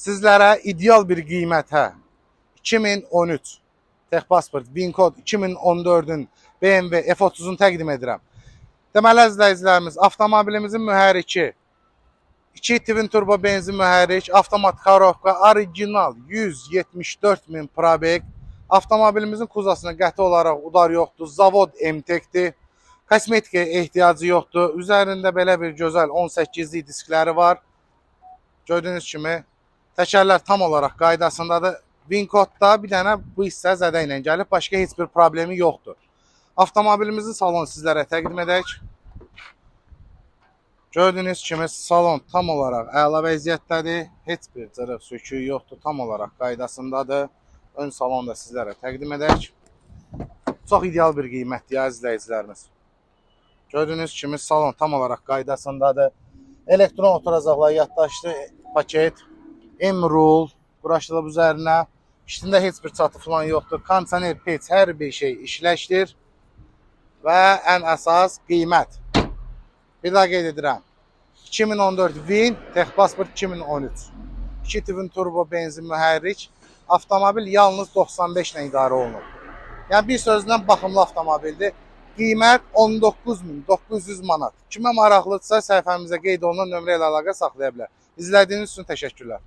Sizlərə ideal bir qiymətə 2013 Texpasport VIN-kod 2014-ün BMW F30-unu təqdim edirəm. Deməli, izləyicilərimiz, avtomobilimizin mühərriki 2 twin turbo benzin mühərrik, avtomat karovka, orijinal 174.000 probek. Avtomobilimizin kuzasına qəti olaraq udar yoxdur, zavod MTEK-dir. Kosmetikaya ehtiyacı yoxdur. Üzərində belə bir gözəl 18'lik diskləri var. Gördüyünüz kimi təkərlər tam olaraq qaydasındadır. VIN-kodda bir dənə bu hissə zədə ilə gəlib, başqa heç bir problemi yoxdur. Avtomobilimizin salonu sizlərə təqdim edək. Gördüyünüz kimi salon tam olaraq əla vəziyyətdədir. Heç bir cırıq söküyü yoxdur, tam olaraq qaydasındadır. Ön salonu da sizlərə təqdim edək. Çox ideal bir qiymətdir, əziz izləyicilərimiz. Gördüyünüz kimi salon tam olaraq qaydasındadır. Elektron oturacaqlar, yaddaşlı paket, M-Rule quraşdırılıb üzərinə. İçində heç bir çatı falan yoxdur. Kondisioner, peç, hər bir şey işləşdir. Və ən əsas qiymət. Bir daha qeyd edirəm. 2014 VIN, Texpasport 2013. 2 twin turbo benzin mühərrik. Avtomobil yalnız 95 ilə idarə olunur. Yəni bir sözlə baxımlı avtomobildir. Qiymət 19.900 manat. Kimə maraqlıdırsa səhifəmizə qeyd olunan nömrə ilə əlaqə saxlaya bilər. İzlədiyiniz üçün təşəkkürlər.